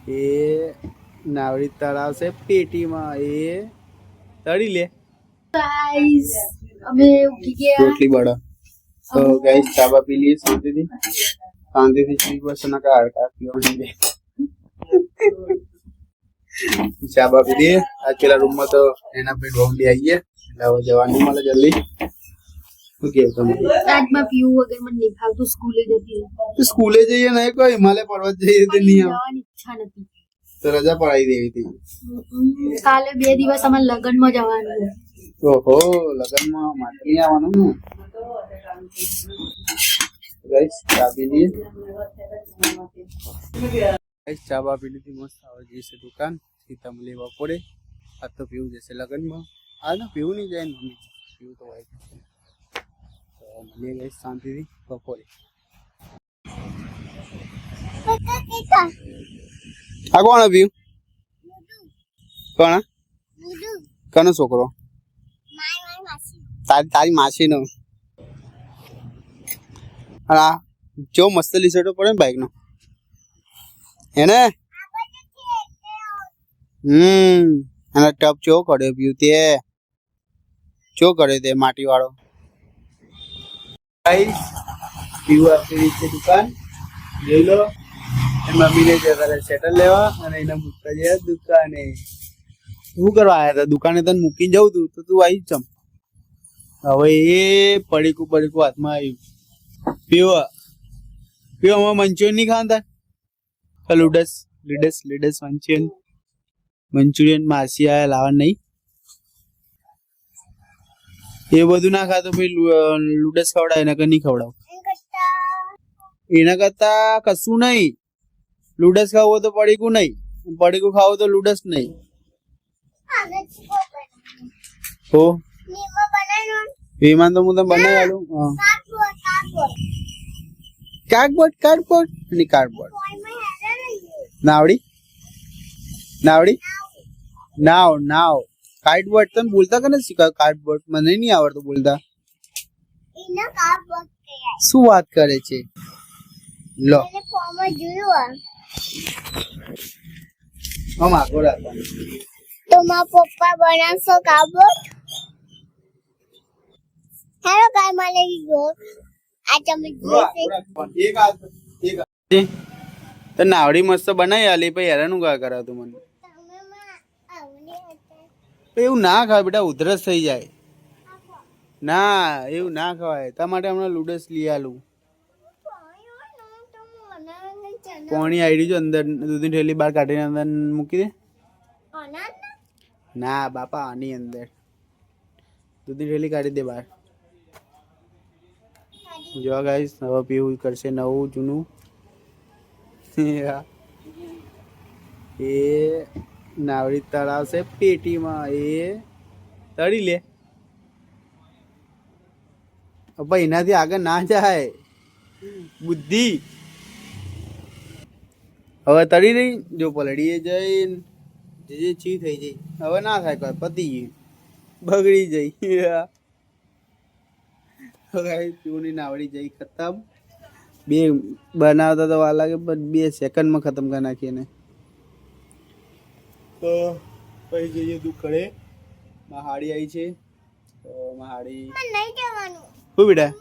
એ નાવડી તળાવશે પેટીમાં એ તળી લે ગાઈસ અમે ઉઠી ગયા રોટલી બળો તો ગાઈસ ચાબા પી લઈએ શાંતિથી ચી બસ ના કાઢ પીવા દે ચાબા પી દઈએ આજ પેલા રૂમમાં તો એના पे ઢોંગ લઈ આવીએ એટલે હવે જવાનું મળે જલ્દી શું કેવું તમે રાજમાં પીવું વગર મને નહીં ફાવતું સ્કૂલે જઈએ નહીં કોઈ હિમાલય પર્વત જઈએ તે નહીં જવાની ઈચ્છા નથી તો રજા પડાવી દેવી હતી કાલે 2 દિવસ અમારે લગનમાં જવાનું છે ઓહો લગનમાં માટી આવવાનું ને ગાઈસ ચા પી લઈએ ગાઈસ ચા બા પી લીધી મસ્ત આવે જઈશે દુકાન સીતામલી બપોરે આ તો પીવું જશે લગનમાં આ ના પીવું નહીં જાય ને પીવું તો હોય તો મળીએ ગાઈસ શાંતિથી બપોરે આ કોણ પીવું કોણ કનો છોકરો તારી માસી નો આ જો મસ્ત લીસેટો પડે ને બાઈક નો એને એના ટપ ચો કર્યો પીવું તે ચો કર્યો તે માટી વાળો ગાઈસ પીવું આપી છે દુકાન જોઈ લો મમ્મીને જતા સેટલ લેવા અને એને મૂકવા જાય દુકાને શું કરવા આવ્યા હતા દુકાને તને મૂકીને જવું તું તો તું આવી ચમ હવે એ પડીકું હાથમાં આવ્યું પીવા મંચુરિયન નહીં ખાતા લીડસ મંચુરિયન માસી આયા લાવવા નહીં એ બધું ના ખાતો ભાઈ લૂડસ ખવડાવ એના કઈ નહીં ખવડાવ એના કરતા કશું નહીં લૂડસ ખાવું તો પડીકું નહીં પડીકું ખાવું તો લૂડસ નહીં હો વિમાન તો હું તને બનાવી આલું કાર્ડબોર્ડ નાવડી નાવ કાર્ડબોર્ડ તમે બોલતા કે નથી શીખા કાર્ડબોર્ડ મને નહીં આવડતું બોલતા શું વાત કરે છે લો હમ આગળ હતા તો મારા પપ્પા બનાવશો કાર્ડબોર્ડ હેલો ગાય મને ગયો આ તમે તો નાવડી મસ્ત બનાવી આલી પછી હેરાનું કા કરાતું મને એવું ના ખાય બેટા ઉધરસ થઈ જાય ના એવું ના ખવાય તારા માટે હમણાં લૂડસ લઈ આલું પાણી આઈડી જો અંદર દૂધની થેલી બહાર કાઢીને અંદર મૂકી દે ના બાપા આની અંદર દૂધની થેલી કાઢી દે બહાર જો ગાઈસ હવે પીવું કરશે નવું જૂનું એ નાવડી તળાવશે પેટીમાં એ તળી લે ભાઈ એનાથી આગળ ના જાય બુદ્ધિ હવે તળી રહી જો પલડીએ જઈને જે ચી થઈ જઈ હવે ના થાય કોઈ પતી ગયું બગડી જઈ પીવાની નાવડી જઈ ખતમ બે બનાવતા તો વાર લાગે પણ 2 સેકન્ડમાં ખતમ કરી નાખીએ ને તો પછી જઈએ દુકાને મહાડી આવી છે તો મહાડી શું બેટા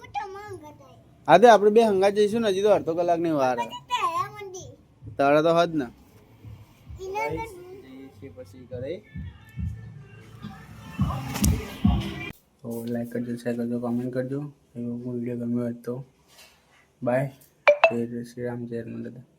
હા તો આપણે 2 હંગા જઈશું ને હજી તો અડધો કલાકની વાર તારા તો હદ ને પછી કરે તો લાઈક કરજો શેર કરજો કમેન્ટ કરજો એવો વિડીયો ગમ્યો હોય તો બાય જય શ્રી રામ જય હનુમાન દાદા